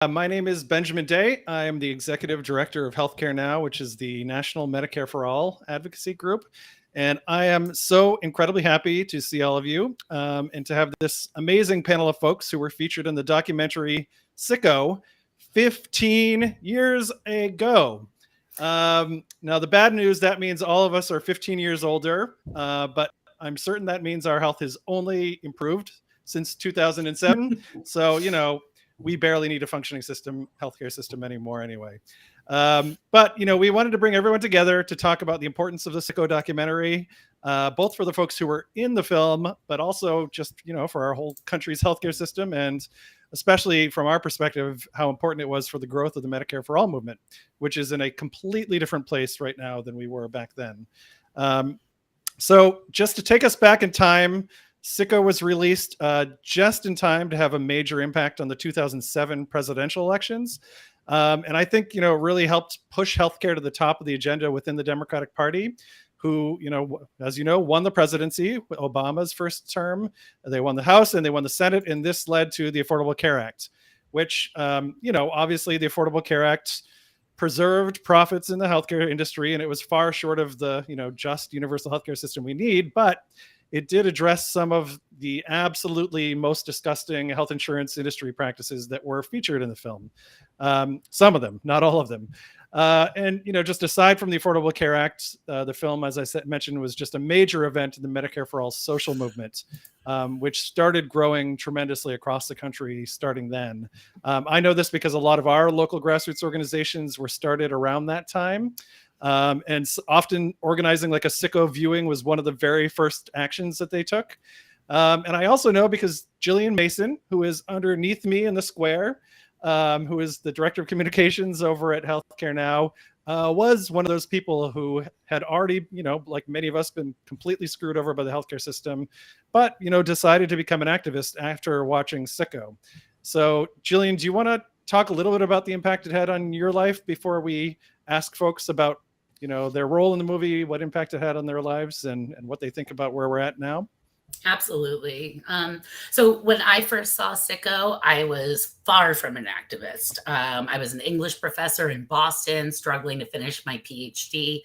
My name is Benjamin Day. I am the Executive Director of Healthcare Now, which is the National Medicare for All advocacy group. And I am so incredibly happy to see all of you and to have this amazing panel of folks who were featured in the documentary SiCKO 15 years ago. Now, the bad news, that means all of us are 15 years older, but I'm certain that means our health has only improved since 2007. So, we barely need a functioning healthcare system anymore anyway. But we wanted to bring everyone together to talk about the importance of the SiCKO documentary, both for the folks who were in the film, but also just, for our whole country's healthcare system, and especially from our perspective, how important it was for the growth of the Medicare for All movement, which is in a completely different place right now than we were back then. So just to take us back in time, SiCKO was released just in time to have a major impact on the 2007 presidential elections. And I think, it really helped push healthcare to the top of the agenda within the Democratic Party, who, as you know, won the presidency with Obama's first term. They won the House and they won the Senate. And this led to the Affordable Care Act, which, obviously the Affordable Care Act preserved profits in the healthcare industry. And it was far short of the, just universal healthcare system we need. But it did address some of the absolutely most disgusting health insurance industry practices that were featured in the film. Some of them, not all of them. And, just aside from the Affordable Care Act, the film, as I mentioned, was just a major event in the Medicare for All social movement, which started growing tremendously across the country starting then. I know this because a lot of our local grassroots organizations were started around that time. And often organizing like a SiCKO viewing was one of the very first actions that they took. And I also know because Jillian Mason, who is underneath me in the square, who is the director of communications over at Healthcare Now, was one of those people who had already, like many of us, been completely screwed over by the healthcare system, but, decided to become an activist after watching SiCKO. So Jillian, do you want to talk a little bit about the impact it had on your life before we ask folks about their role in the movie, what impact it had on their lives, and what they think about where we're at now? Absolutely. So when I first saw SiCKO, I was far from an activist. I was an English professor in Boston, struggling to finish my PhD.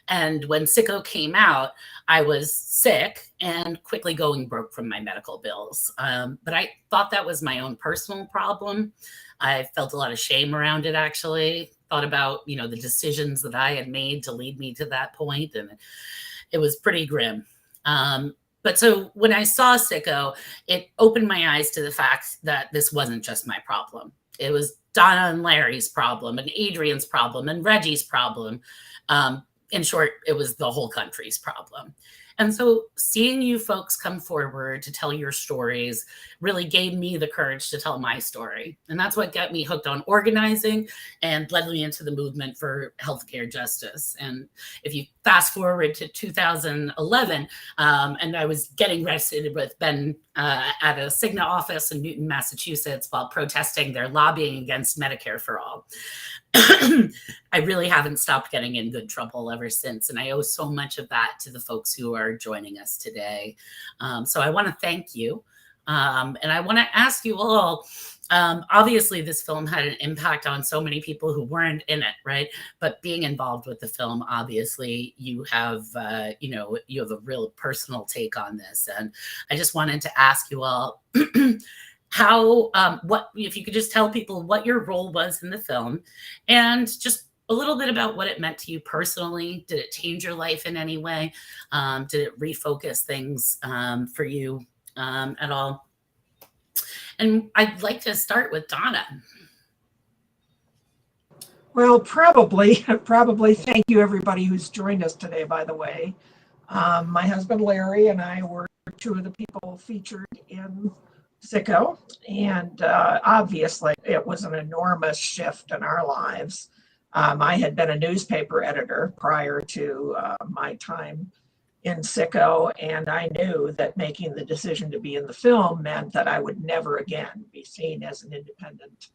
And when SiCKO came out, I was sick and quickly going broke from my medical bills. But I thought that was my own personal problem. I felt a lot of shame around it, actually. Thought about, the decisions that I had made to lead me to that point. And it was pretty grim. But so when I saw SiCKO, it opened my eyes to the fact that this wasn't just my problem. It was Donna and Larry's problem, and Adrian's problem, and Reggie's problem. In short, it was the whole country's problem. And so seeing you folks come forward to tell your stories really gave me the courage to tell my story. And that's what got me hooked on organizing and led me into the movement for healthcare justice. And if you fast forward to 2011, and I was getting arrested with Ben at a Cigna office in Newton, Massachusetts, while protesting their lobbying against Medicare for All. I really haven't stopped getting in good trouble ever since. And I owe so much of that to the folks who are joining us today. So I want to thank you. And I want to ask you all, obviously this film had an impact on so many people who weren't in it, right? But being involved with the film, obviously you have, you have a real personal take on this. And I just wanted to ask you all, what if you could just tell people what your role was in the film and just a little bit about what it meant to you personally. Did it change your life in any way? Did it refocus things for you at all? And I'd like to start with Donna. Well, probably. Thank you, everybody who's joined us today, by the way. My husband, Larry, and I were two of the people featured in SiCKO, and obviously it was an enormous shift in our lives. I had been a newspaper editor prior to my time in SiCKO, and I knew that making the decision to be in the film meant that I would never again be seen as an independent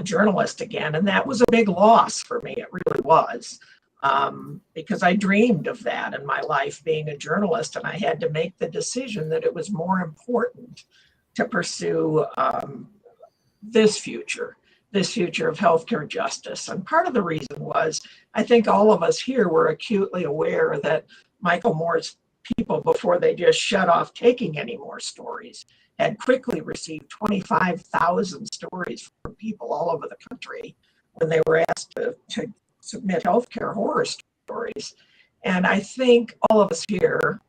journalist again, and that was a big loss for me. It really was, because I dreamed of that in my life, being a journalist, and I had to make the decision that it was more important to pursue this future this future of healthcare justice. And part of the reason was, I think all of us here were acutely aware that Michael Moore's people, before they just shut off taking any more stories, had quickly received 25,000 stories from people all over the country when they were asked to submit healthcare horror stories. And I think all of us here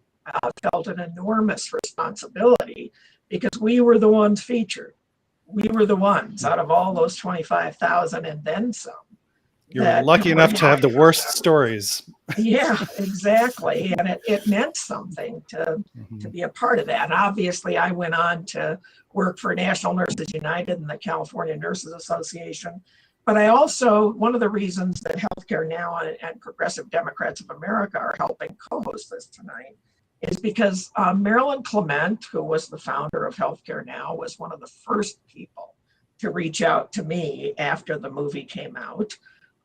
felt an enormous responsibility because we were the ones featured. We were the ones out of all those 25,000 and then some. You're lucky enough to have the worst stories. Yeah, exactly. And it meant something to be a part of that. And obviously, I went on to work for National Nurses United and the California Nurses Association. But I also, one of the reasons that Healthcare Now and Progressive Democrats of America are helping co-host this tonight is because Marilyn Clement, who was the founder of Healthcare Now, was one of the first people to reach out to me after the movie came out.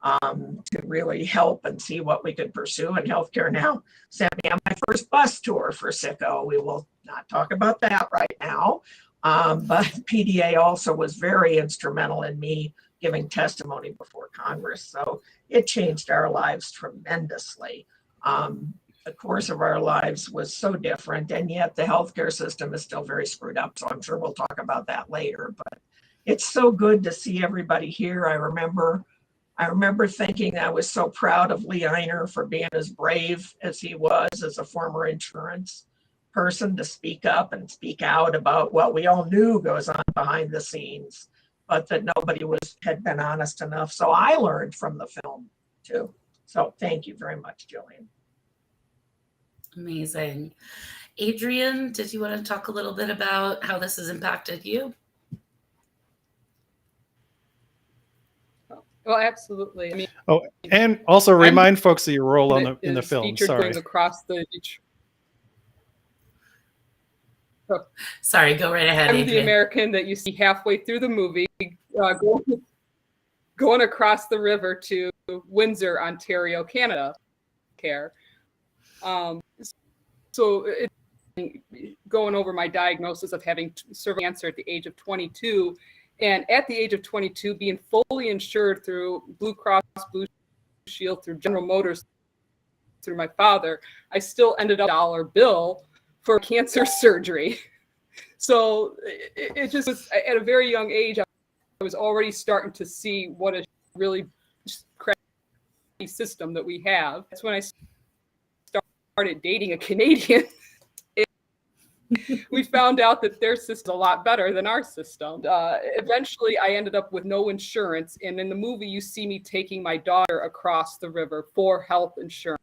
To really help and see what we could pursue. And Healthcare Now sent me on my first bus tour for SiCKO. We will not talk about that right now. But PDA also was very instrumental in me giving testimony before Congress. So it changed our lives tremendously. The course of our lives was so different, and yet the healthcare system is still very screwed up. So I'm sure we'll talk about that later. But it's so good to see everybody here. I remember thinking I was so proud of Lee Einer for being as brave as he was as a former insurance person to speak up and speak out about what we all knew goes on behind the scenes, but that nobody had been honest enough. So I learned from the film too. So thank you very much, Jillian. Amazing. Adrian, did you want to talk a little bit about how this has impacted you? Well, absolutely. I mean, and also remind folks of your role in the film. Sorry. Going across the. Sorry, go right ahead. I'm Adrian. the American that you see halfway through the movie, going across the river to Windsor, Ontario, Canada. Care. So going over my diagnosis of having cervical cancer at the age of 22. And at the age of 22, being fully insured through Blue Cross Blue Shield, through General Motors, through my father, I still ended up $1 bill for cancer surgery. So it just was, at a very young age, I was already starting to see what a really crappy system that we have. That's when I started dating a Canadian. We found out that their system is a lot better than our system. Eventually, I ended up with no insurance. And in the movie, you see me taking my daughter across the river for health insurance.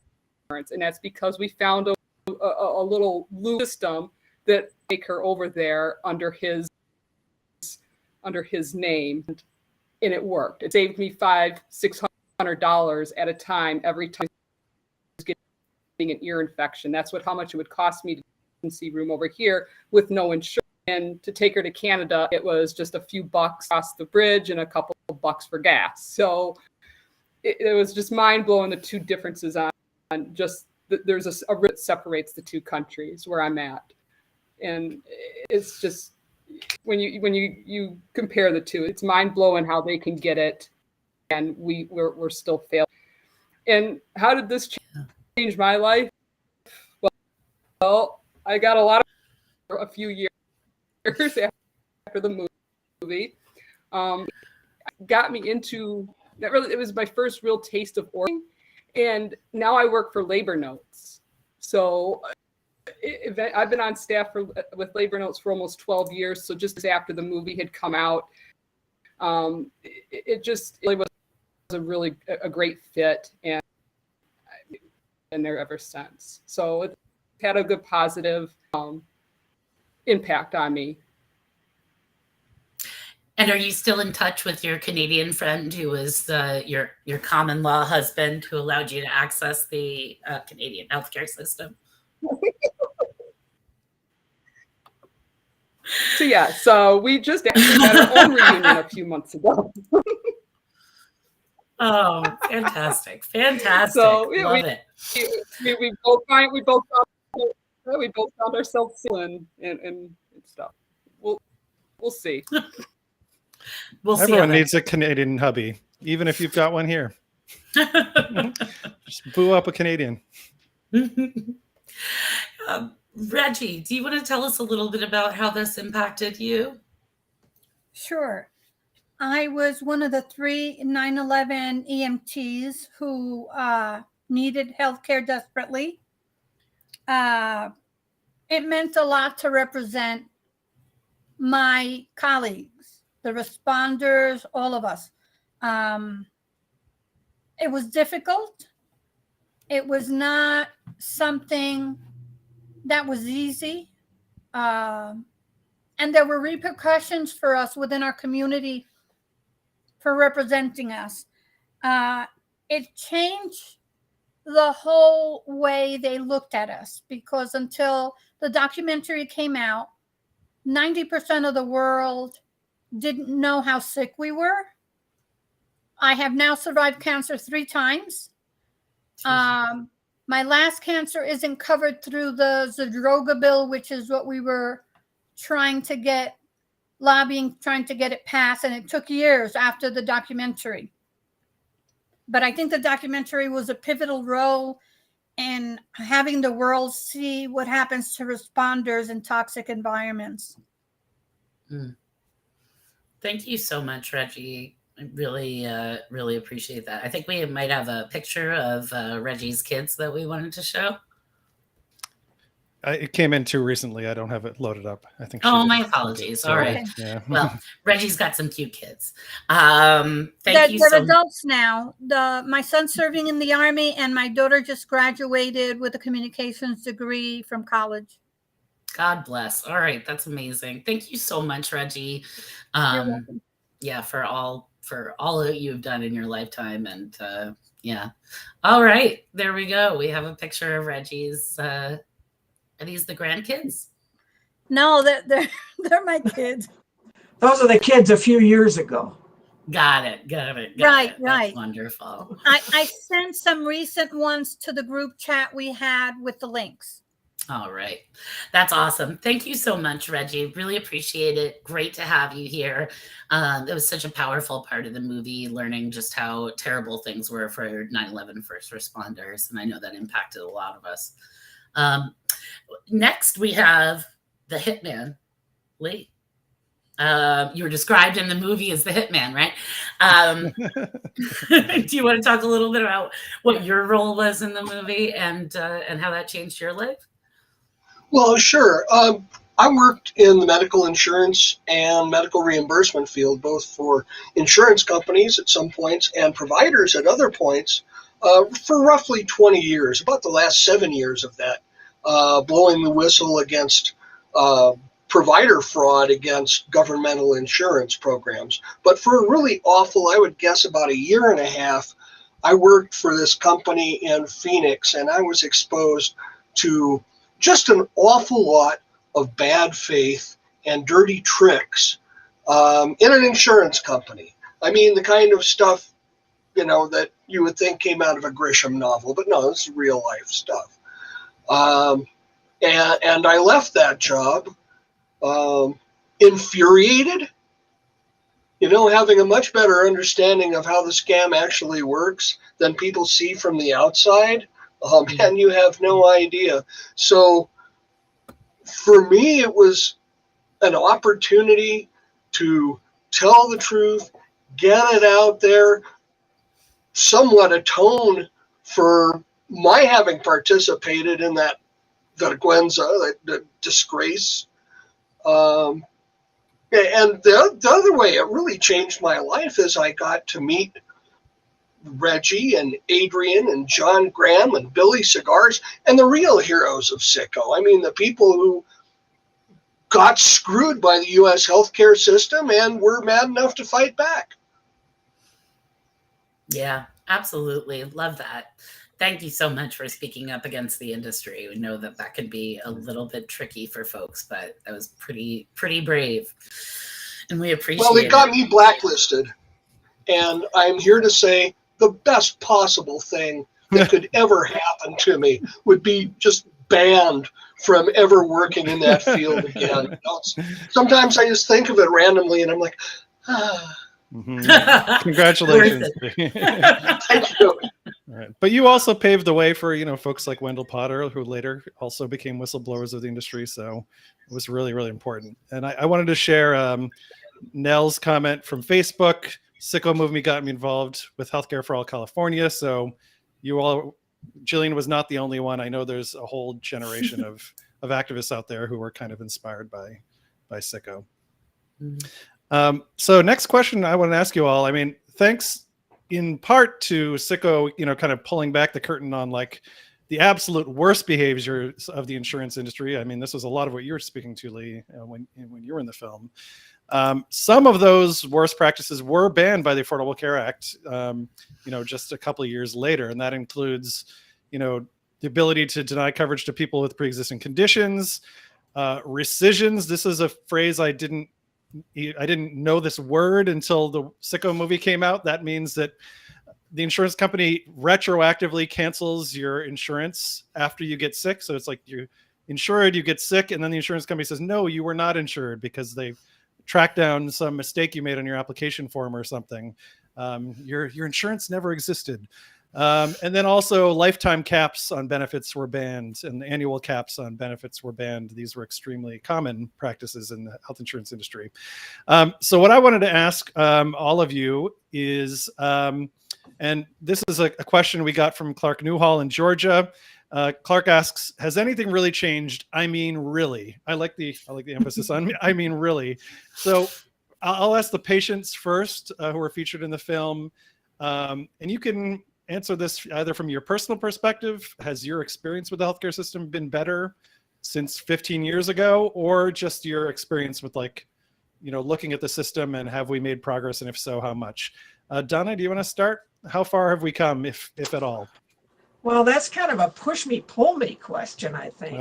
And that's because we found a little loop system that take her over there under his name. And it worked. It saved me $500-$600 at a time every time I was getting an ear infection. That's how much it would cost me to room over here with no insurance. And to take her to Canada, it was just a few bucks across the bridge and a couple of bucks for gas. So it was just mind blowing, the two differences on just there's a river that separates the two countries where I'm at. And it's just when you compare the two, it's mind blowing how they can get it and we're still failing. And how did this change my life? Well, I got a few years after the movie. Got me into that. Really, it was my first real taste of ordering, and now I work for Labor Notes. So I've been on staff with Labor Notes for almost 12 years. So just after the movie had come out, it was a great fit, and been there ever since. So it's had a good positive impact on me. And are you still in touch with your Canadian friend who was your common law husband who allowed you to access the Canadian healthcare system? So we just actually had our own reunion a few months ago. Oh, fantastic! Fantastic! So Love it. We both found ourselves and stuff. We'll see. We'll see. Everyone needs a Canadian hubby, even if you've got one here. Just boo up a Canadian. Reggie, do you want to tell us a little bit about how this impacted you? Sure. I was one of the 3 9/11 EMTs who needed healthcare desperately. It meant a lot to represent my colleagues, the responders, all of us. It was difficult. It was not something that was easy. And there were repercussions for us within our community for representing us. It changed the whole way they looked at us, because until the documentary came out, 90% of the world didn't know how sick we were. I have now survived cancer 3 times. My last cancer isn't covered through the Zadroga bill, which is what we were trying to get it passed. And it took years after the documentary. But I think the documentary was a pivotal role in having the world see what happens to responders in toxic environments. Thank you so much, Reggie. I really, really appreciate that. I think we might have a picture of Reggie's kids that we wanted to show. It came in too recently. I don't have it loaded up. I think. Oh, my apologies. So, all right. Yeah. Well, Reggie's got some cute kids. Thank you They're so adults now. My son's serving in the Army, and my daughter just graduated with a communications degree from college. God bless. All right. That's amazing. Thank you so much, Reggie. You're welcome. Yeah, for all that you've done in your lifetime. And yeah. All right. There we go. We have a picture of Reggie's. Are these the grandkids? No, they're my kids. Those are the kids a few years ago. Got it. Right. That's wonderful. I sent some recent ones to the group chat we had with the links. All right. That's awesome. Thank you so much, Reggie. Really appreciate it. Great to have you here. It was such a powerful part of the movie, learning just how terrible things were for 9/11 first responders. And I know that impacted a lot of us. Next, we have the hitman, Lee. You were described in the movie as the hitman, right? Do you want to talk a little bit about what your role was in the movie and how that changed your life? Well, sure. I worked in the medical insurance and medical reimbursement field, both for insurance companies at some points and providers at other points, for roughly 20 years, about the last 7 years of that, blowing the whistle against provider fraud against governmental insurance programs. But for a really awful, I would guess about 1.5 years, I worked for this company in Phoenix, and I was exposed to just an awful lot of bad faith and dirty tricks in an insurance company. I mean, the kind of stuff, that you would think came out of a Grisham novel, but no, this is real life stuff. And I left that job infuriated, having a much better understanding of how the scam actually works than people see from the outside. And you have no idea. So for me, it was an opportunity to tell the truth, get it out there, somewhat atone for my having participated in that vergüenza, that disgrace. And the other way it really changed my life is I got to meet Reggie and Adrian and John Graham and Billy Cigars and the real heroes of SiCKO. I mean, the people who got screwed by the U.S. healthcare system and were mad enough to fight back. Yeah, absolutely. Love that. Thank you so much for speaking up against the industry. We know that could be a little bit tricky for folks, but that was pretty brave. And we appreciate it. Well, it got me blacklisted. And I'm here to say the best possible thing that could ever happen to me would be just banned from ever working in that field again. Sometimes I just think of it randomly and I'm like, Congratulations. Thank you. All right. But you also paved the way for, folks like Wendell Potter, who later also became whistleblowers of the industry. So it was really, really important. And I wanted to share Nell's comment from Facebook. SiCKO movement got me involved with Healthcare for All California. So Jillian was not the only one. I know there's a whole generation of activists out there who were kind of inspired by SiCKO. So next question I want to ask you all. I mean, thanks in part to SiCKO, kind of pulling back the curtain on like the absolute worst behaviors of the insurance industry. I mean, this was a lot of what you were speaking to, Lee, when you were in the film. Some of those worst practices were banned by the Affordable Care Act, just a couple of years later. And that includes, the ability to deny coverage to people with pre-existing conditions, rescissions. This is a phrase I didn't know this word until the SiCKO movie came out. That means that the insurance company retroactively cancels your insurance after you get sick. So it's like you're insured, you get sick, and then the insurance company says, no, you were not insured because they've tracked down some mistake you made on your application form or something. Your insurance never existed. And then also lifetime caps on benefits were banned and annual caps on benefits were banned. These were extremely common practices in the health insurance industry. So what I wanted to ask all of you is, and this is a question we got from Clark Newhall in Georgia. Clark asks, has anything really changed? I mean, really? I like the emphasis on I mean, really. So I'll ask the patients first who are featured in the film. And you can answer this either from your personal perspective. Has your experience with the healthcare system been better since 15 years ago, or just your experience with looking at the system, and have we made progress? And if so, how much? Donna, do you want to start? How far have we come, if at all? Well, that's kind of a push me, pull me question, I think.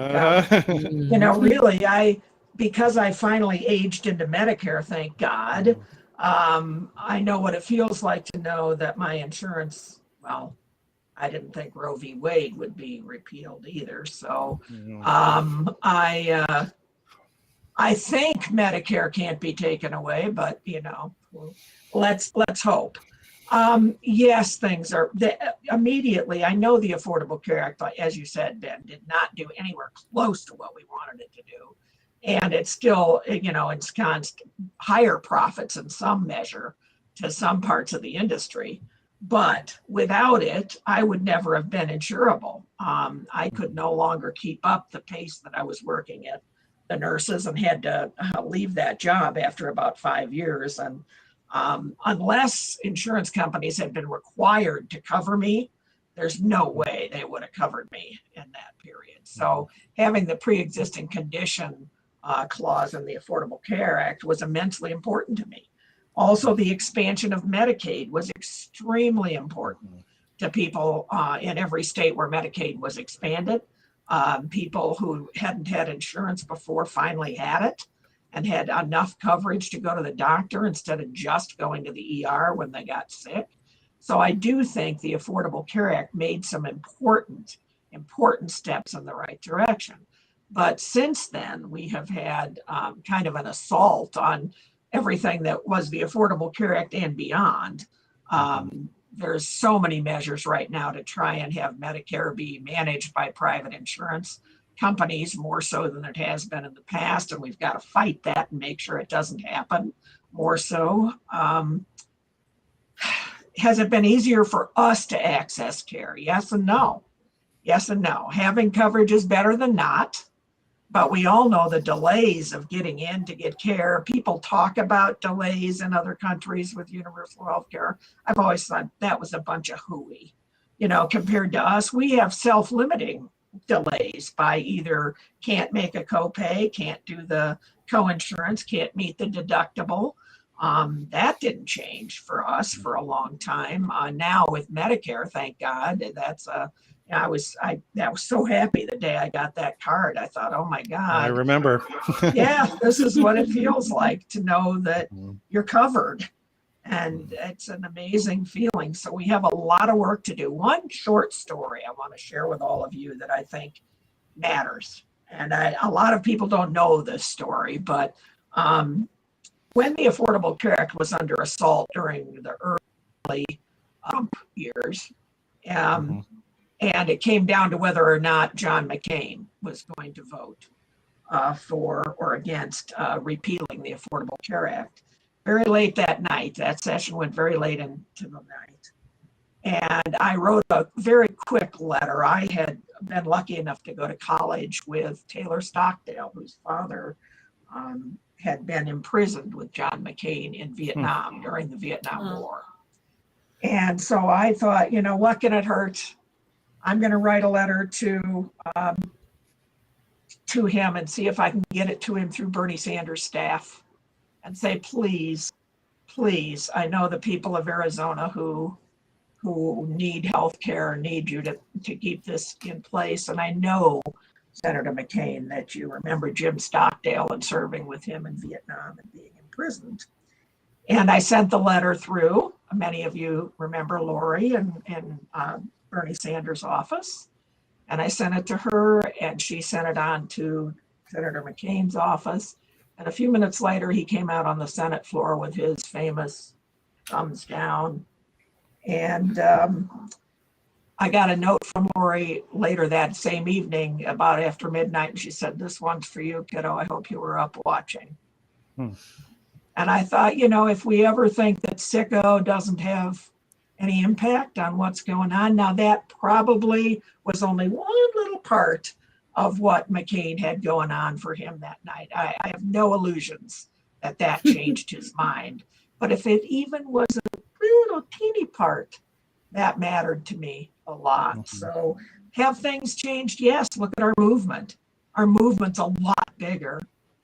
Really, because I finally aged into Medicare, thank God, I know what it feels like to know that my insurance, well, I didn't think Roe v. Wade would be repealed either. So I think Medicare can't be taken away, but let's hope. Yes, things are immediately. I know the Affordable Care Act, as you said, Ben, did not do anywhere close to what we wanted it to do. And it's still, ensconced higher profits in some measure to some parts of the industry. But without it, I would never have been insurable. I could no longer keep up the pace that I was working at the nurses and had to leave that job after about 5 years. And unless insurance companies had been required to cover me, there's no way they would have covered me in that period. So having the pre-existing condition clause in the Affordable Care Act was immensely important to me. Also, the expansion of Medicaid was extremely important to people in every state where Medicaid was expanded. People who hadn't had insurance before finally had it and had enough coverage to go to the doctor instead of just going to the ER when they got sick. So I do think the Affordable Care Act made some important steps in the right direction. But since then, we have had kind of an assault on everything that was the Affordable Care Act and beyond. There's so many measures right now to try and have Medicare be managed by private insurance companies more so than it has been in the past. And we've got to fight that and make sure it doesn't happen more so. Has it been easier for us to access care? Yes and no. Yes and no. Having coverage is better than not. But we all know the delays of getting in to get care. People talk about delays in other countries with universal health care. I've always thought that was a bunch of hooey. Compared to us, we have self-limiting delays by either can't make a copay, can't do the co-insurance, can't meet the deductible. That didn't change for us for a long time. Now with Medicare, thank God, I was so happy the day I got that card. I thought, oh my God. I remember. Yeah, this is what it feels like to know that you're covered. And it's an amazing feeling. So we have a lot of work to do. One short story I want to share with all of you that I think matters. And a lot of people don't know this story, but when the Affordable Care Act was under assault during the early Trump years, and it came down to whether or not John McCain was going to vote for or against repealing the Affordable Care Act. Very late that night, that session went very late into the night. And I wrote a very quick letter. I had been lucky enough to go to college with Taylor Stockdale, whose father had been imprisoned with John McCain in Vietnam during the Vietnam War. And so I thought, you know, what can it hurt? I'm going to write a letter to him and see if I can get it to him through Bernie Sanders' staff and say, please, please, I know the people of Arizona who need health care need you to keep this in place. And I know, Senator McCain, that you remember Jim Stockdale and serving with him in Vietnam and being imprisoned. And I sent the letter through. Many of you remember Lori and Bernie Sanders' office. And I sent it to her, and she sent it on to Senator McCain's office. And a few minutes later, he came out on the Senate floor with his famous thumbs down. And I got a note from Lori later that same evening, about after midnight, and she said, "This one's for you, kiddo. I hope you were up watching." And I thought, you know, if we ever think that SiCKO doesn't have any impact on what's going on, now that probably was only one little part of what McCain had going on for him that night. I have no illusions that changed his mind. But if it even was a little teeny part, that mattered to me a lot. So have things changed? Yes, look at our movement. Our movement's a lot bigger.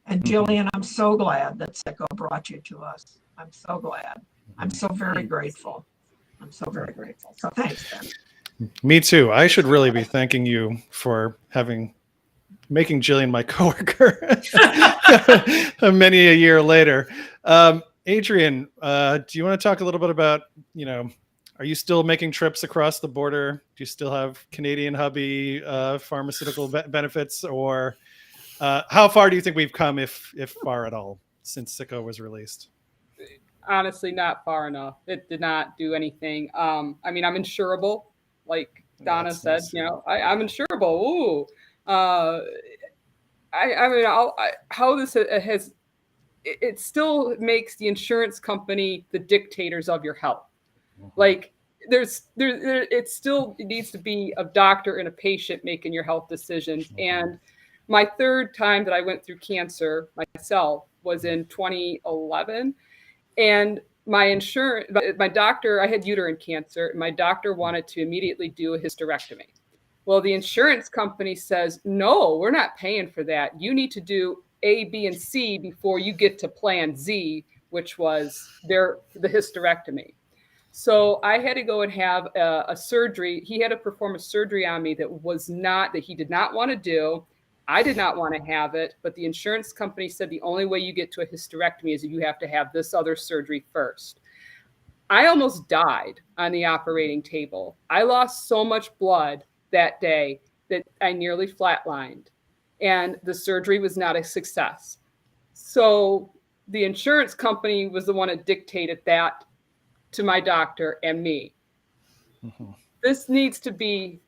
And Jillian, I'm so glad that SiCKO brought you to us. I'm so glad. I'm so very grateful. I'm so very grateful. So thanks, Ben. Me too. I should really be thanking you for making Jillian my coworker many a year later. Adrian, do you want to talk a little bit about, you know, are you still making trips across the border? Do you still have Canadian hubby pharmaceutical benefits, or how far do you think we've come, if far at all, since SiCKO was released? Honestly, not far enough. It did not do anything. I mean, I'm insurable, like Donna said. Nice. You know, I'm insurable. Ooh, I mean, how this has, it still makes the insurance company the dictators of your health. Like it still needs to be a doctor and a patient making your health decisions. And my third time that I went through cancer myself was in 2011. And my doctor, I had uterine cancer, and my doctor wanted to immediately do a hysterectomy. Well, the insurance company says, no, we're not paying for that. You need to do A, B, and C before you get to plan Z, which was the hysterectomy. So I had to go and have a surgery. He had to perform a surgery on me that he did not want to do. I did not want to have it, but the insurance company said the only way you get to a hysterectomy is that you have to have this other surgery first. I almost died on the operating table. I lost so much blood that day that I nearly flatlined, and the surgery was not a success. So the insurance company was the one that dictated that to my doctor and me. This needs to be,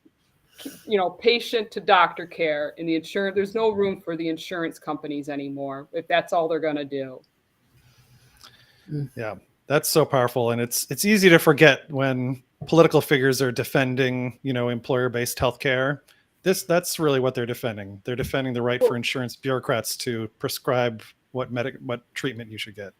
you know, patient to doctor care in the insurance. There's no room for the insurance companies anymore if that's all they're going to do. Yeah, that's so powerful. And it's easy to forget when political figures are defending, you know, employer-based healthcare. That's really what they're defending. They're defending the right for insurance bureaucrats to prescribe what treatment you should get.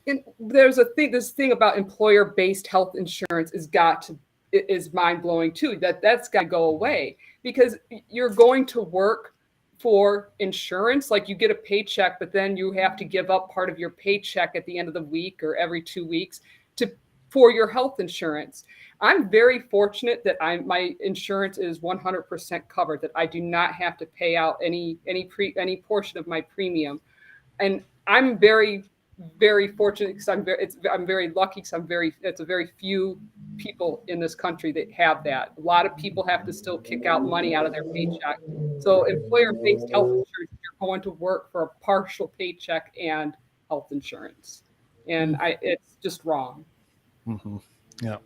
And there's this thing about employer-based health insurance is mind-blowing too. That's got to go away, because you're going to work for insurance. Like, you get a paycheck, but then you have to give up part of your paycheck at the end of the week or every 2 weeks for your health insurance. I'm very fortunate that my insurance is 100% covered, that I do not have to pay out any portion of my premium. And I'm very, very fortunate, because I'm very lucky, because it's a very few people in this country that have that. A lot of people have to still kick out money out of their paycheck. So employer-based health insurance, you're going to work for a partial paycheck, and health insurance. And it's just wrong. Mm-hmm. Yeah.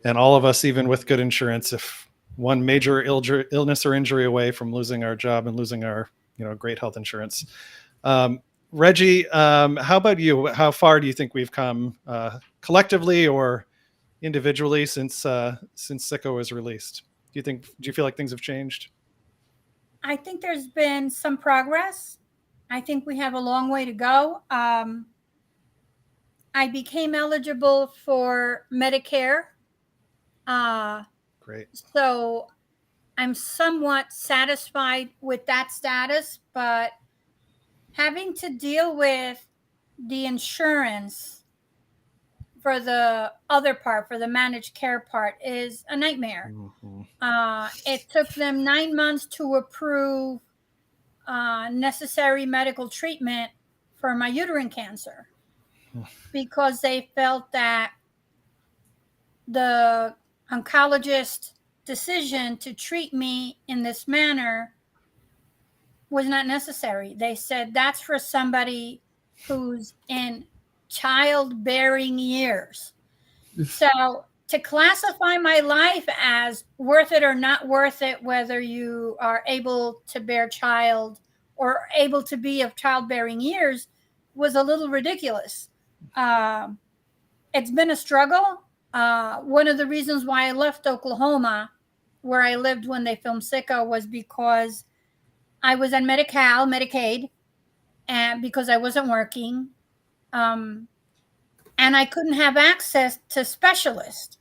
And all of us, even with good insurance, if one major illness or injury away from losing our job and losing our, great health insurance. Reggie, how about you? How far do you think we've come collectively or individually since SiCKO was released? Do you feel like things have changed? I think there's been some progress. I think we have a long way to go. I became eligible for Medicare. Great. So I'm somewhat satisfied with that status, but having to deal with the insurance for the other part, for the managed care part, is a nightmare. Mm-hmm. It took them 9 months to approve necessary medical treatment for my uterine cancer because they felt that the oncologist decision to treat me in this manner was not necessary. They said that's for somebody who's in childbearing years. So to classify my life as worth it or not worth it, whether you are able to bear child or able to be of childbearing years, was a little ridiculous. It's been a struggle. One of the reasons why I left Oklahoma, where I lived when they filmed SiCKO, was because I was on Medicaid, and because I wasn't working, and I couldn't have access to specialists.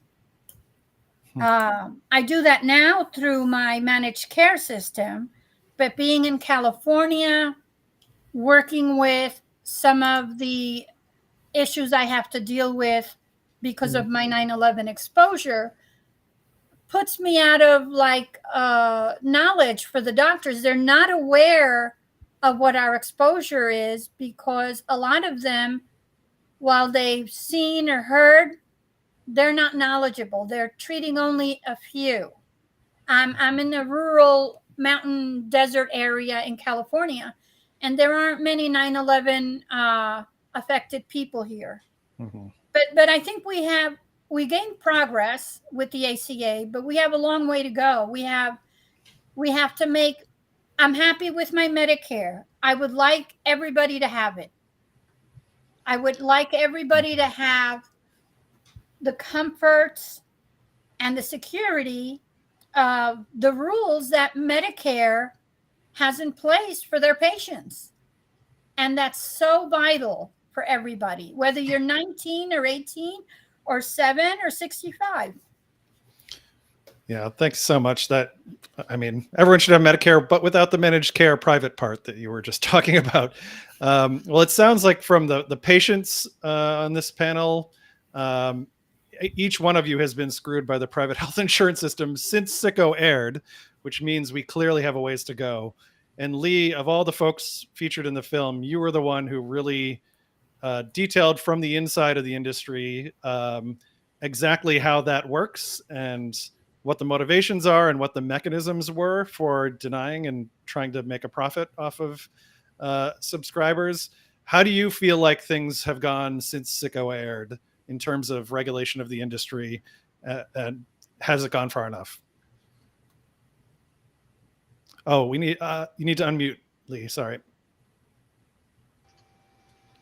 I do that now through my managed care system, but being in California, working with some of the issues I have to deal with because of my 9/11 exposure puts me out of knowledge for the doctors. They're not aware of what our exposure is because a lot of them, while they've seen or heard, they're not knowledgeable. They're treating only a few. I'm in a rural mountain desert area in California, and there aren't many 9/11 affected people here. Mm-hmm. But I think we gained progress with the ACA, but we have a long way to go. We have to make. I'm happy with my Medicare. I would like everybody to have it. I would like everybody to have the comforts and the security of the rules that Medicare has in place for their patients. And that's so vital for everybody, whether you're 19 or 18 or 7 or 65. Yeah, thanks so much. Everyone should have Medicare, but without the managed care private part that you were just talking about. Well, it sounds like from the patients on this panel, each one of you has been screwed by the private health insurance system since SiCKO aired, which means we clearly have a ways to go. And Lee, of all the folks featured in the film, you were the one who really detailed from the inside of the industry exactly how that works and what the motivations are and what the mechanisms were for denying and trying to make a profit off of subscribers. How do you feel like things have gone since SiCKO aired in terms of regulation of the industry? And has it gone far enough? Oh, you need to unmute, Lee. Sorry.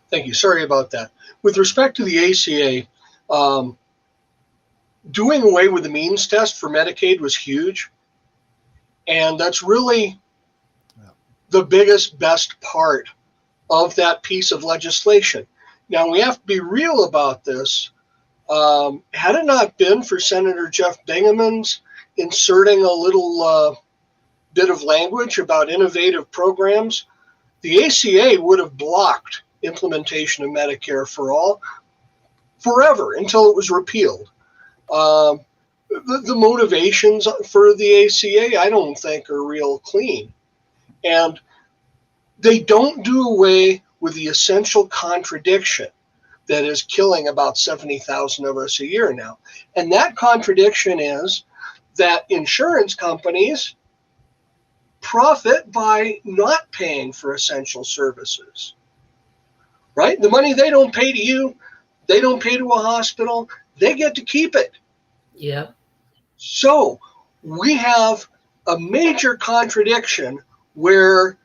Thank you. Sorry about that. With respect to the ACA, doing away with the means test for Medicaid was huge. And that's really the best part of that piece of legislation. Now, we have to be real about this. Had it not been for Senator Jeff Bingaman's inserting a little bit of language about innovative programs, the ACA would have blocked implementation of Medicare for all forever until it was repealed. The motivations for the ACA, I don't think, are real clean. And they don't do away with the essential contradiction that is killing about 70,000 of us a year now. And that contradiction is that insurance companies profit by not paying for essential services. right? The money they don't pay to you, they don't pay to a hospital, they get to keep it. Yep. So we have a major contradiction where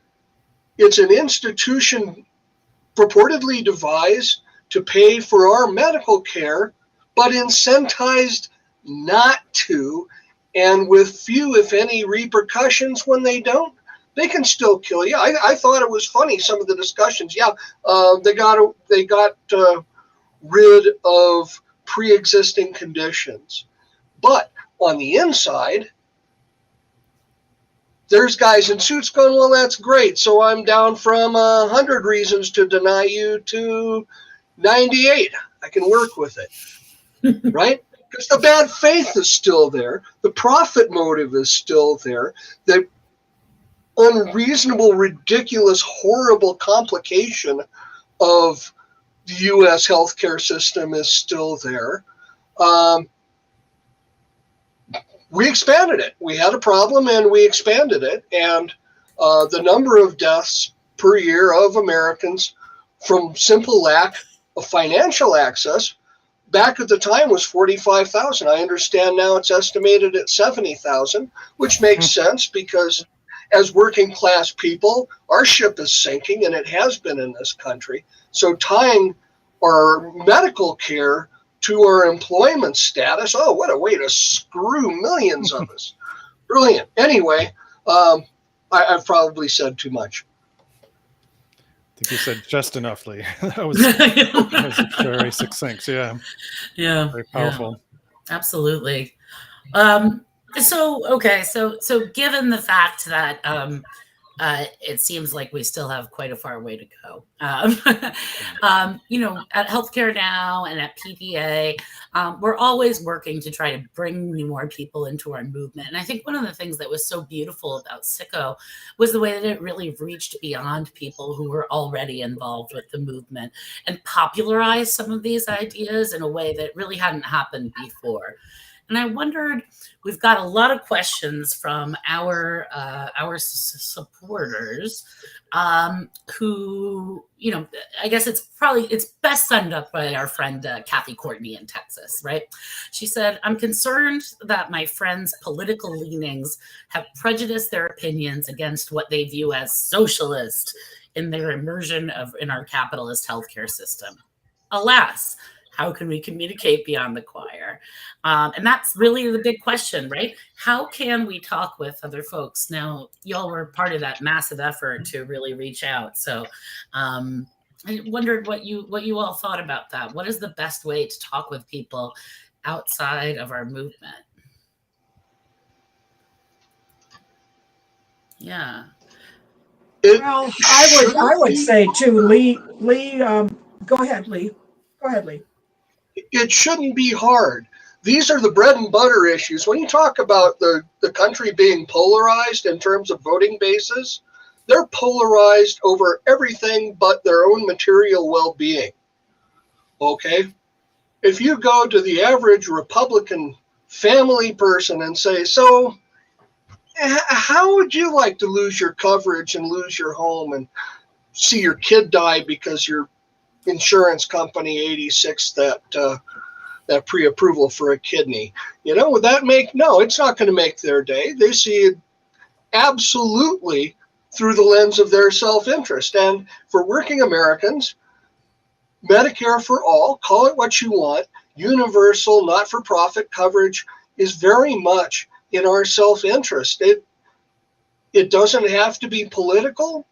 it's an institution purportedly devised to pay for our medical care, but incentivized not to, and with few, if any, repercussions when they don't. They can still kill you. I thought it was funny, some of the discussions. Yeah, they got rid of pre-existing conditions, but on the inside, there's guys in suits going, well, that's great. So I'm down from 100 reasons to deny you to 98. I can work with it, right? Because the bad faith is still there. The profit motive is still there. The unreasonable, ridiculous, horrible complication of the U.S. healthcare system is still there. We expanded it. We had a problem and we expanded it. And the number of deaths per year of Americans from simple lack of financial access back at the time was 45,000. I understand now it's estimated at 70,000, which makes sense because as working class people, our ship is sinking, and it has been in this country. So tying our medical care to our employment status, oh, what a way to screw millions of us. Brilliant. Anyway, I've probably said too much. I think you said just enough, Lee. that was very succinct. Yeah. Yeah. Very powerful. Yeah, absolutely. So given the fact that it seems like we still have quite a far way to go. At Healthcare Now and at PDA, we're always working to try to bring more people into our movement. And I think one of the things that was so beautiful about SiCKO was the way that it really reached beyond people who were already involved with the movement and popularized some of these ideas in a way that really hadn't happened before. And I wondered, we've got a lot of questions from our supporters who, I guess it's best summed up by our friend Kathy Courtney in Texas, right? She said, I'm concerned that my friends' political leanings have prejudiced their opinions against what they view as socialist in their immersion in our capitalist healthcare system. Alas, how can we communicate beyond the choir? And that's really the big question, right? How can we talk with other folks? Now, y'all were part of that massive effort to really reach out. So I wondered what you all thought about that. What is the best way to talk with people outside of our movement? Yeah. Well, I would say too, Lee. Go ahead, Lee. It shouldn't be hard. These are the bread and butter issues. When you talk about the country being polarized in terms of voting bases, they're polarized over everything but their own material well-being. Okay? If you go to the average Republican family person and say, so how would you like to lose your coverage and lose your home and see your kid die because your insurance company 86 that pre-approval for a kidney? Would that no, it's not going to make their day. They see it absolutely through the lens of their self-interest. And for working Americans, Medicare for all, call it what you want, universal, not-for-profit coverage is very much in our self-interest. It doesn't have to be political.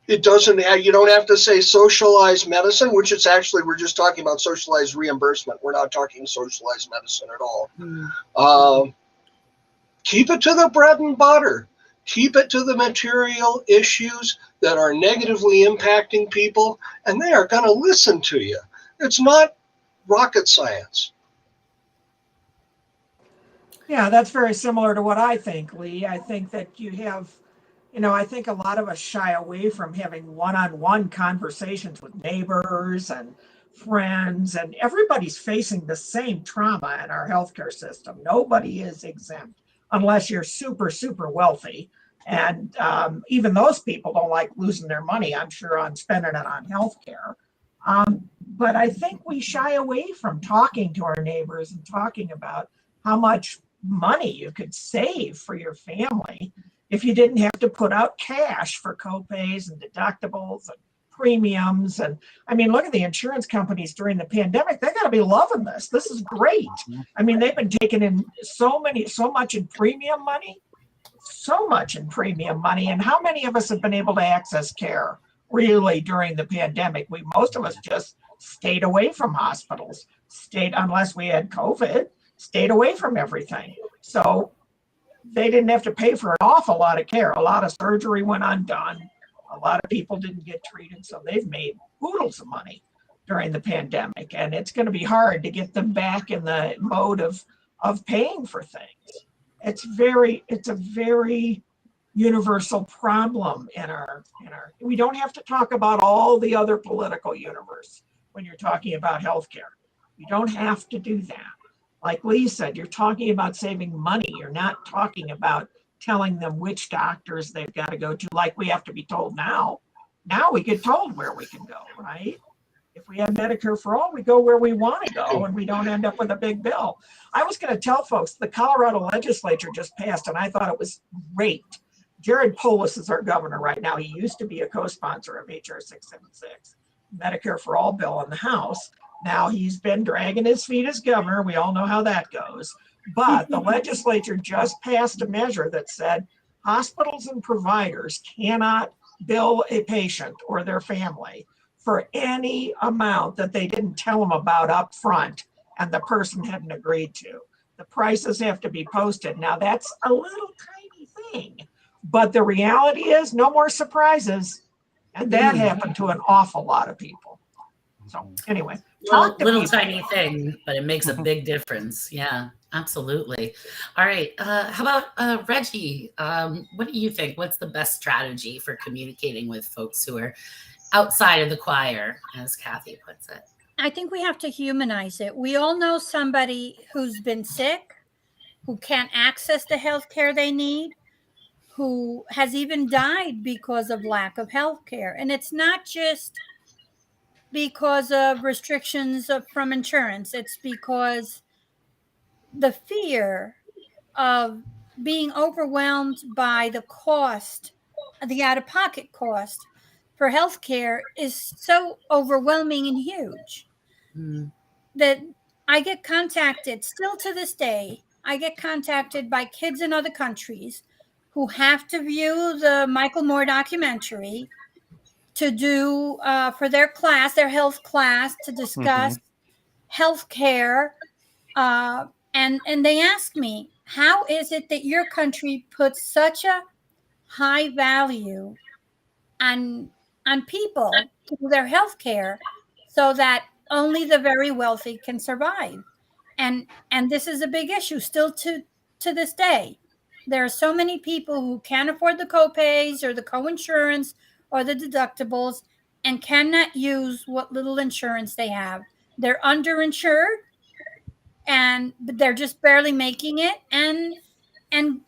You don't have to say socialized medicine, which it's actually, we're just talking about socialized reimbursement. We're not talking socialized medicine at all. Keep it to the bread and butter. Keep it to the material issues that are negatively impacting people, and they are going to listen to you. It's not rocket science. Yeah, that's very similar to what I think, Lee. I think that you have, I think a lot of us shy away from having one-on-one conversations with neighbors and friends, and everybody's facing the same trauma in our healthcare system. Nobody is exempt unless you're super, super wealthy And even those people don't like losing their money, I'm sure, on spending it on healthcare. But I think we shy away from talking to our neighbors and talking about how much money you could save for your family if you didn't have to put out cash for copays and deductibles and premiums. And I mean, look at the insurance companies during the pandemic. They got to be loving this. This is great. I mean, they've been taking in so much in premium money, so much in premium money. And how many of us have been able to access care really during the pandemic? Most of us just stayed away from hospitals, unless we had COVID, stayed away from everything. So they didn't have to pay for an awful lot of care. A lot of surgery went undone. A lot of people didn't get treated. So they've made oodles of money during the pandemic. And it's going to be hard to get them back in the mode of paying for things. It's a very universal problem in our, we don't have to talk about all the other political universe when you're talking about healthcare. You don't have to do that. Like Lee said, you're talking about saving money. You're not talking about telling them which doctors they've got to go to, like we have to be told now. Now we get told where we can go, right? If we have Medicare for all, we go where we want to go and we don't end up with a big bill. I was going to tell folks, the Colorado legislature just passed, and I thought it was great. Jared Polis is our governor right now. He used to be a co-sponsor of HR 676, Medicare for all bill in the House. Now he's been dragging his feet as governor. We all know how that goes. But the legislature just passed a measure that said hospitals and providers cannot bill a patient or their family for any amount that they didn't tell them about up front and the person hadn't agreed to. The prices have to be posted. Now that's a little tiny thing, but the reality is no more surprises. And that happened to an awful lot of people. So anyway. Little tiny thing, but it makes a big difference. Yeah, absolutely. All right. How about Reggie? What do you think? What's the best strategy for communicating with folks who are outside of the choir, as Kathy puts it? I think we have to humanize it. We all know somebody who's been sick, who can't access the health care they need, who has even died because of lack of health care. And it's not just because of restrictions from insurance. It's because the fear of being overwhelmed by the cost, the out-of-pocket cost for healthcare is so overwhelming and huge that I get contacted, still to this day, I get contacted by kids in other countries who have to view the Michael Moore documentary to do for their class, their health class, to discuss healthcare. And they ask me, how is it that your country puts such a high value on people through their healthcare so that only the very wealthy can survive? And this is a big issue still to this day. There are so many people who can't afford the copays or the coinsurance or the deductibles and cannot use what little insurance they have. They're underinsured and they're just barely making it. And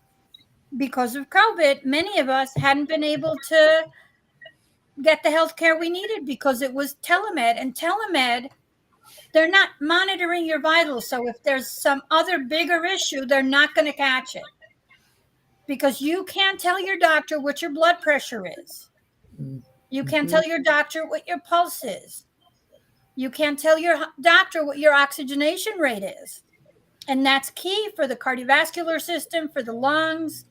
because of COVID, many of us hadn't been able to get the health care we needed because it was telemed. And telemed, they're not monitoring your vitals. So if there's some other bigger issue, they're not going to catch it. Because you can't tell your doctor what your blood pressure is. You can't tell your doctor what your pulse is. You can't tell your doctor what your oxygenation rate is. And that's key for the cardiovascular system, for the lungs,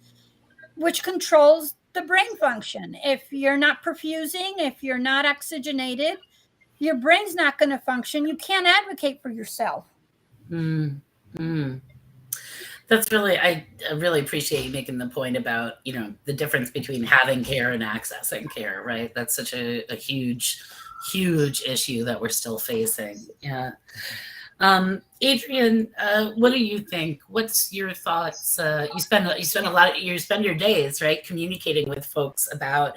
which controls the brain function. If you're not perfusing, if you're not oxygenated, your brain's not going to function. You can't advocate for yourself. That's really, I really appreciate you making the point about, the difference between having care and accessing care, right? That's such a huge, huge issue that we're still facing. Yeah. Adrian, what do you think? What's your thoughts? You spend your days, right, communicating with folks about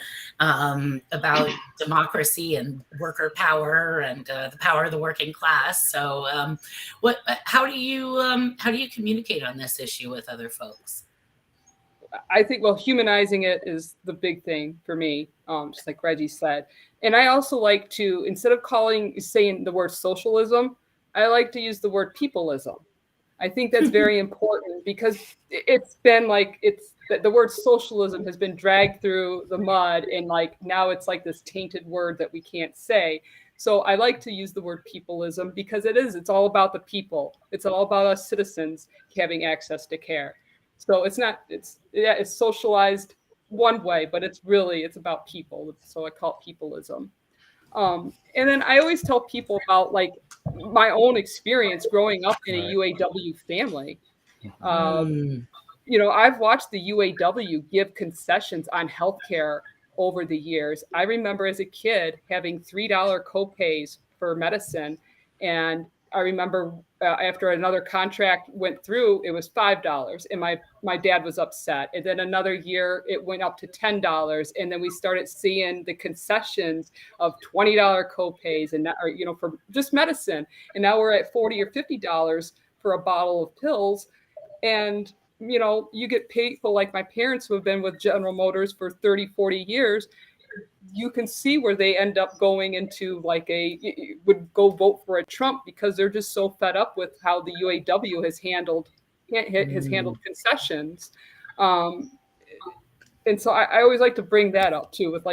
democracy and worker power and the power of the working class. So, how do you communicate on this issue with other folks? I think, well, humanizing it is the big thing for me, just like Reggie said. And I also like to, instead of saying the word socialism, I like to use the word peopleism. I think that's very important because it's been like, the word socialism has been dragged through the mud, and like now it's like this tainted word that we can't say. So I like to use the word peopleism because it's all about the people. It's all about us citizens having access to care. So it's socialized one way, but it's about people. So I call it peopleism. And then I always tell people about like my own experience growing up in a UAW family. I've watched the UAW give concessions on healthcare over the years. I remember as a kid having $3 copays for medicine, and I remember after another contract went through, it was $5, and my dad was upset. And then another year, it went up to $10, and then we started seeing the concessions of $20 copays, and for just medicine. And now we're at $40 or $50 for a bottle of pills, and you get people like my parents who have been with General Motors for 30, 40 years. You can see where they end up going into would go vote for a Trump because they're just so fed up with how the UAW has handled concessions. And so I always like to bring that up too, with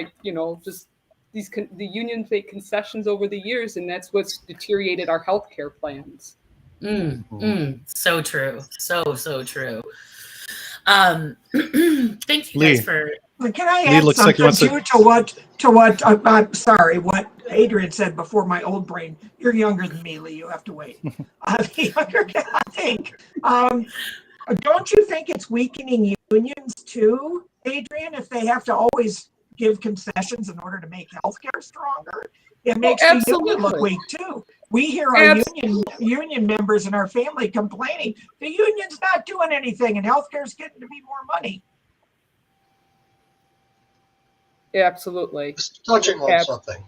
just the union fake concessions over the years, and that's what's deteriorated our healthcare plans. So true. So true. Thank you guys for. Can I add something to what I'm sorry, what Adrian said before my old brain? You're younger than me, Lee. You have to wait. I think. Don't you think it's weakening unions too, Adrian? If they have to always give concessions in order to make healthcare stronger, it makes the union look weak too. We hear our union members in our family complaining the union's not doing anything and healthcare's getting to be more money. Absolutely. Just touching on something.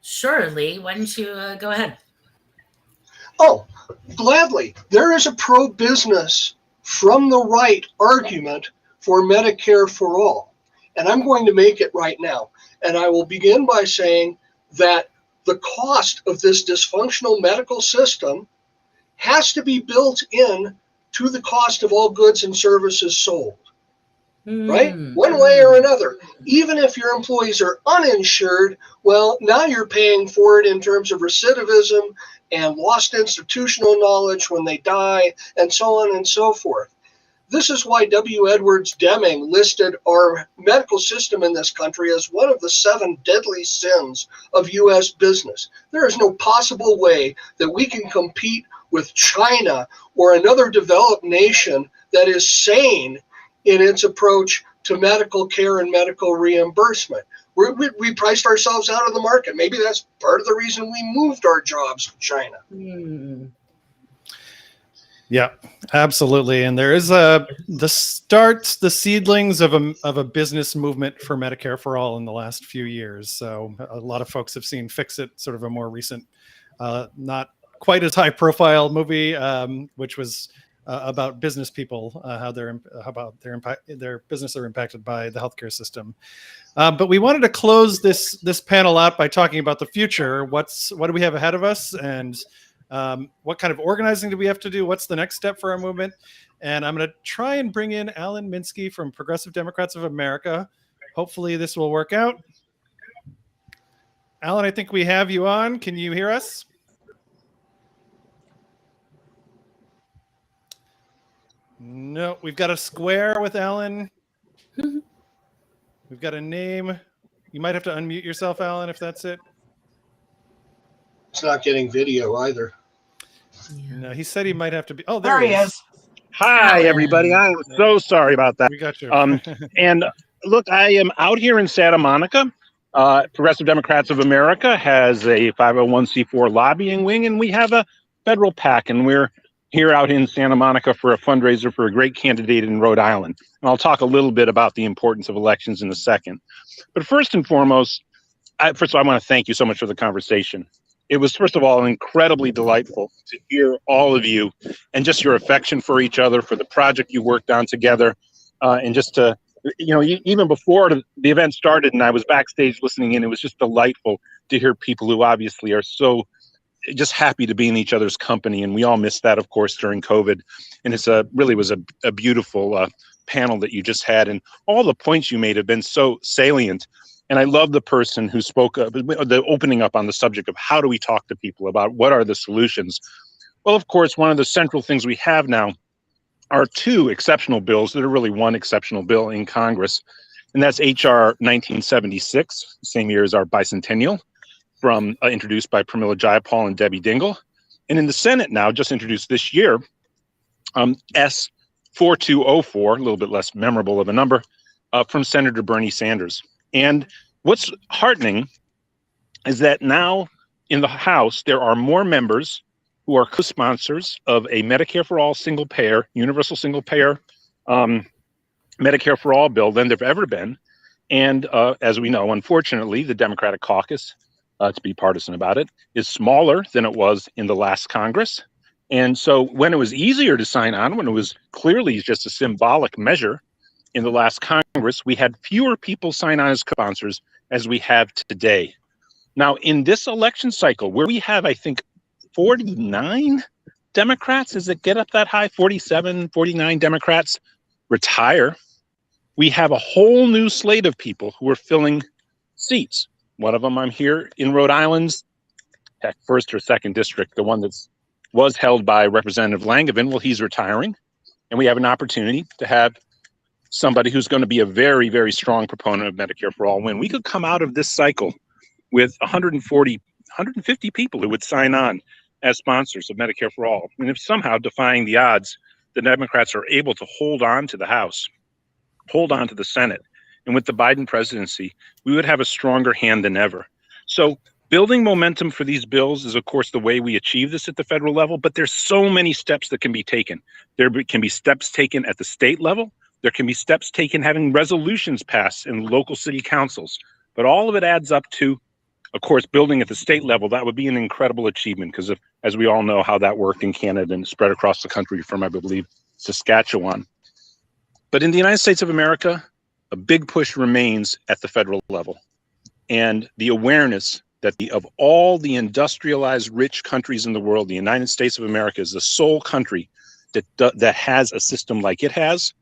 Sure, Lee. Why don't you go ahead? Oh, gladly. There is a pro-business from the right argument for Medicare for all. And I'm going to make it right now. And I will begin by saying that the cost of this dysfunctional medical system has to be built in to the cost of all goods and services sold. Right? One way or another. Even if your employees are uninsured, well, now you're paying for it in terms of recidivism and lost institutional knowledge when they die, and so on and so forth. This is why W. Edwards Deming listed our medical system in this country as one of the 7 deadly sins of U.S. business. There is no possible way that we can compete with China or another developed nation that is sane in its approach to medical care and medical reimbursement. We priced ourselves out of the market. Maybe that's part of the reason we moved our jobs to China. Yeah, absolutely. And there is the seedlings of a business movement for Medicare for all in the last few years. So a lot of folks have seen Fix It, sort of a more recent, not quite as high profile movie, which was about business people, how their business are impacted by the healthcare system. But we wanted to close this panel out by talking about the future. What do we have ahead of us, and what kind of organizing do we have to do? What's the next step for our movement? And I'm going to try and bring in Alan Minsky from Progressive Democrats of America. Hopefully this will work out. Alan, I think we have you on. Can you hear us? No, we've got a square with Alan. We've got a name. You might have to unmute yourself, Alan, if that's it. It's not getting video either. No, he said he might have to be. Oh, There he is. Hi, everybody. I'm so sorry about that. We got you. And look, I am out here in Santa Monica. Progressive Democrats of America has a 501c4 lobbying wing, and we have a federal PAC, and we're here out in Santa Monica for a fundraiser for a great candidate in Rhode Island. And I'll talk a little bit about the importance of elections in a second. But first and foremost, I want to thank you so much for the conversation. It was, first of all, incredibly delightful to hear all of you and just your affection for each other, for the project you worked on together, and just to, even before the event started and I was backstage listening in, it was just delightful to hear people who obviously are so just happy to be in each other's company. And we all missed that, of course, during COVID. And it's really was a beautiful panel that you just had. And all the points you made have been so salient. And I love the person who spoke, the opening up on the subject of how do we talk to people about what are the solutions. Well, of course, one of the central things we have now are two exceptional bills that are really one exceptional bill in Congress. And that's H.R. 1976, same year as our bicentennial, introduced by Pramila Jayapal and Debbie Dingell. And in the Senate now, just introduced this year, S. 4204, a little bit less memorable of a number, from Senator Bernie Sanders. And what's heartening is that now in the House, there are more members who are co-sponsors of a Medicare for All single payer, universal single payer Medicare for All bill than there've ever been. And as we know, unfortunately, the Democratic caucus, to be partisan about it, is smaller than it was in the last Congress. And so when it was easier to sign on, when it was clearly just a symbolic measure in the last Congress, we had fewer people sign on as co-sponsors as we have today. Now, in this election cycle, where we have, I think, 49 Democrats, does it get up that high? 47, 49 Democrats retire. We have a whole new slate of people who are filling seats. One of them, I'm here in Rhode Island's first or second district, the one that was held by Representative Langevin. Well, he's retiring, and we have an opportunity to have somebody who's going to be a very, very strong proponent of Medicare for All win. We could come out of this cycle with 150 people who would sign on as sponsors of Medicare for All. And if somehow, defying the odds, the Democrats are able to hold on to the House, hold on to the Senate, and with the Biden presidency, we would have a stronger hand than ever. So building momentum for these bills is, of course, the way we achieve this at the federal level, but there's so many steps that can be taken. There can be steps taken at the state level. There can be steps taken having resolutions passed in local city councils. But all of it adds up to, of course, building at the state level. That would be an incredible achievement because, as we all know, how that worked in Canada and spread across the country from, I believe, Saskatchewan. But in the United States of America, a big push remains at the federal level. And the awareness that of all the industrialized rich countries in the world, the United States of America is the sole country that has a system like it has.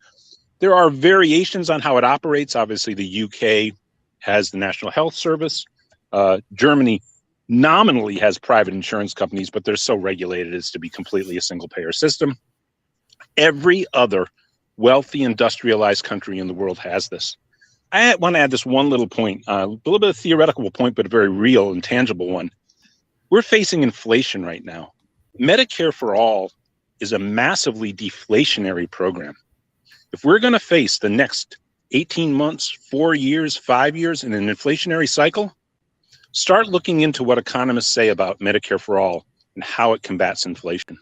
There are variations on how it operates. Obviously, the UK has the National Health Service. Germany nominally has private insurance companies, but they're so regulated as to be completely a single payer system. Every other wealthy industrialized country in the world has this. I want to add this one little point, a little bit of a theoretical point, but a very real and tangible one. We're facing inflation right now. Medicare for All is a massively deflationary program. If we're going to face the next 18 months, 4 years, 5 years in an inflationary cycle, start looking into what economists say about Medicare for All and how it combats inflation.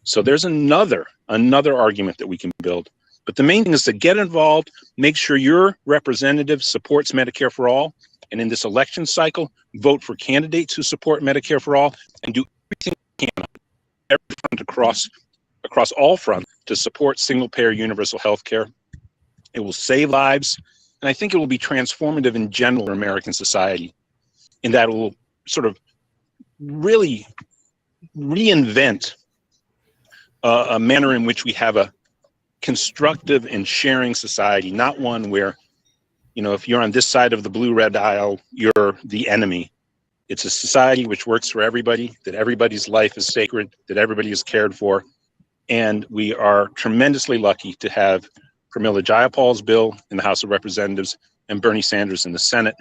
So there's another argument that we can build. But the main thing is to get involved, make sure your representative supports Medicare for All, and in this election cycle, vote for candidates who support Medicare for All, and do everything you can, every front across all fronts, to support single-payer universal health care. It will save lives, and I think it will be transformative in general for American society, in that it will sort of really reinvent a manner in which we have a constructive and sharing society, not one where, if you're on this side of the blue-red aisle, you're the enemy. It's a society which works for everybody, that everybody's life is sacred, that everybody is cared for. And we are tremendously lucky to have Pramila Jayapal's bill in the House of Representatives and Bernie Sanders in the Senate.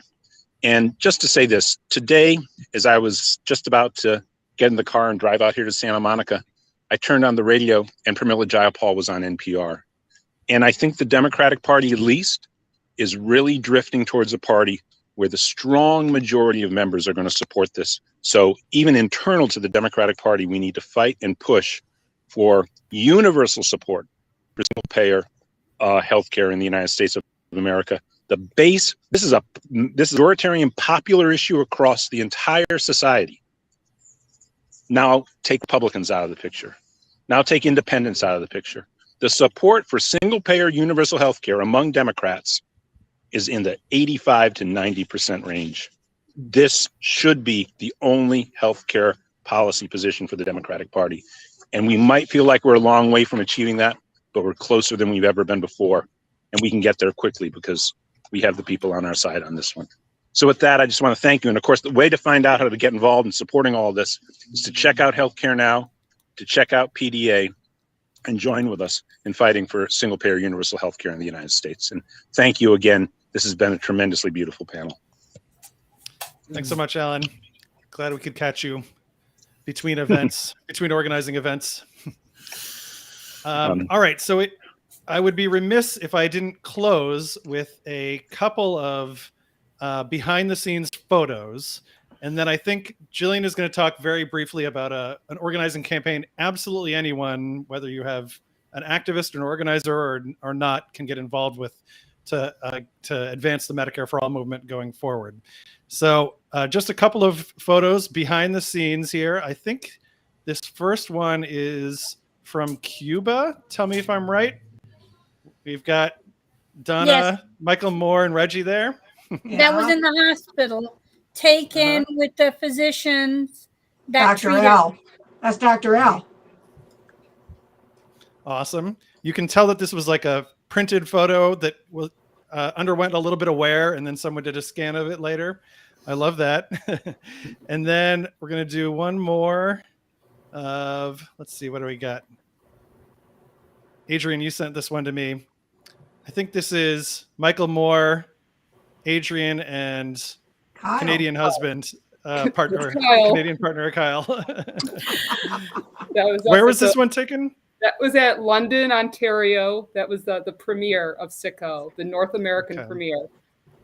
And just to say this, today, as I was just about to get in the car and drive out here to Santa Monica, I turned on the radio and Pramila Jayapal was on NPR. And I think the Democratic Party, at least, is really drifting towards a party where the strong majority of members are going to support this. So even internal to the Democratic Party, we need to fight and push for universal support for single-payer healthcare in the United States of America. The base, this is a authoritarian popular issue across the entire society. Now take Republicans out of the picture. Now take independents out of the picture. The support for single-payer universal health care among Democrats is in the 85 to 90% range. This should be the only health care policy position for the Democratic Party. And we might feel like we're a long way from achieving that, but we're closer than we've ever been before. And we can get there quickly because we have the people on our side on this one. So with that, I just want to thank you. And of course, the way to find out how to get involved in supporting all of this is to check out Healthcare Now, to check out PDA, and join with us in fighting for single-payer universal health care in the United States. And thank you again. This has been a tremendously beautiful panel. Thanks so much, Alan. Glad we could catch you between events, between organizing events. All right, so I would be remiss if I didn't close with a couple of behind-the-scenes photos. And then I think Jillian is going to talk very briefly about an organizing campaign. Absolutely anyone, whether you have an activist, an organizer, or not, can get involved with to advance the Medicare for All movement going forward. So just a couple of photos behind the scenes here. I think this first one is from Cuba. Tell me if I'm right. We've got Donna, Yes. Michael Moore, and Reggie there. That was in the hospital, taken with the physicians that Dr. treated. L. That's Dr. L. Awesome. You can tell that this was like a printed photo that was underwent a little bit of wear, and then someone did a scan of it later. I love that. And then we're going to do one more of, let's see, what do we got? Adrian, you sent this one to me. I think this is Michael Moore, Adrian, and Kyle. Canadian husband, partner, Kyle. Canadian partner, Kyle. That was Where was also- this one taken? That was at London, Ontario. That was the premiere of SiCKO, the North American Okay. premiere.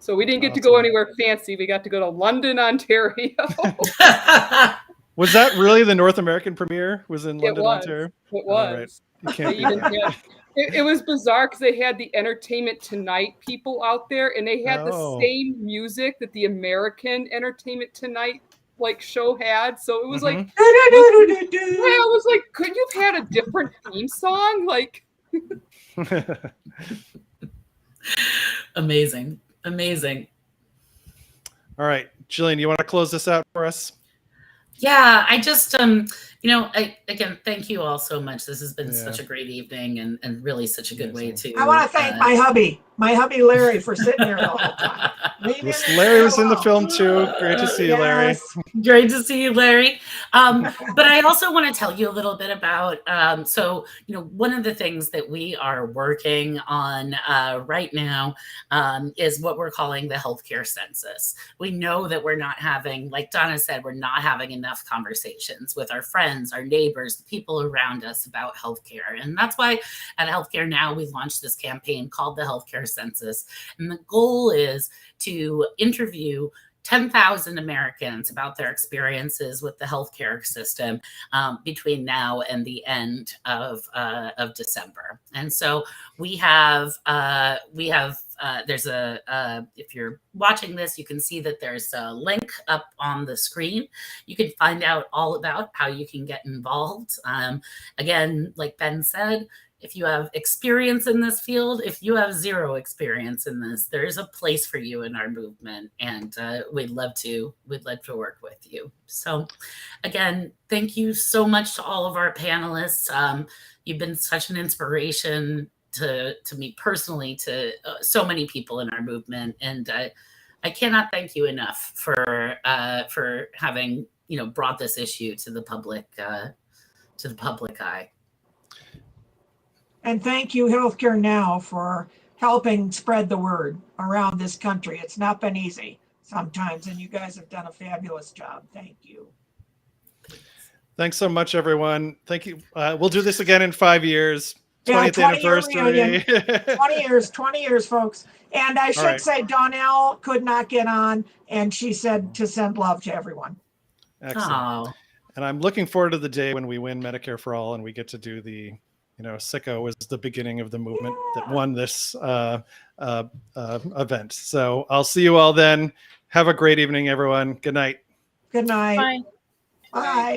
So we didn't get to go Awesome. anywhere fancy. We got to go to London, Ontario. Was that really the North American premiere? Was in It London, was. Ontario? It All right. was. You They can't beat even that. had, it was bizarre because they had the Entertainment Tonight people out there, and they had Oh. the same music that the American Entertainment Tonight show had. So it was like, Mhm. I was like, couldn't you have had a different theme song? Like, Amazing. Amazing. All right, Jillian, you want to close this out for us? Yeah, I just, again, thank you all so much. This has been such a great evening and really such a good way to. I want to thank my hubby Larry, for sitting there the whole time. Yes, Larry was in the film too. Great to see you, Larry. Yes. Great to see you, Larry. But I also want to tell you a little bit about, one of the things that we are working on right now is what we're calling the healthcare census. We know that we're not having, like Donna said, we're not having enough conversations with our friends, our neighbors, the people around us about healthcare. And that's why at Healthcare Now, we launched this campaign called the Healthcare Census. And the goal is to interview 10,000 Americans about their experiences with the healthcare system between now and the end of December. And so we have there's if you're watching this, you can see that there's a link up on the screen. You can find out all about how you can get involved. Again, like Ben said, if you have experience in this field, if you have zero experience in this, there is a place for you in our movement, and we'd love to work with you. So, again, thank you so much to all of our panelists. You've been such an inspiration to me personally, to so many people in our movement, and I cannot thank you enough for having brought this issue to the public eye. And thank you, Healthcare Now, for helping spread the word around this country. It's not been easy sometimes, and you guys have done a fabulous job. Thank you. Thanks so much, everyone. Thank you. We'll do this again in 5 years. 20th 20-year anniversary. 20 years, folks. And I should right. say Donnell could not get on, and she said to send love to everyone. Excellent. Oh, And I'm looking forward to the day when we win Medicare for All and we get to do the, SiCKO was the beginning of the movement that won this event. So I'll see you all then. Have a great evening, everyone. Good night. Good night. Bye. Bye.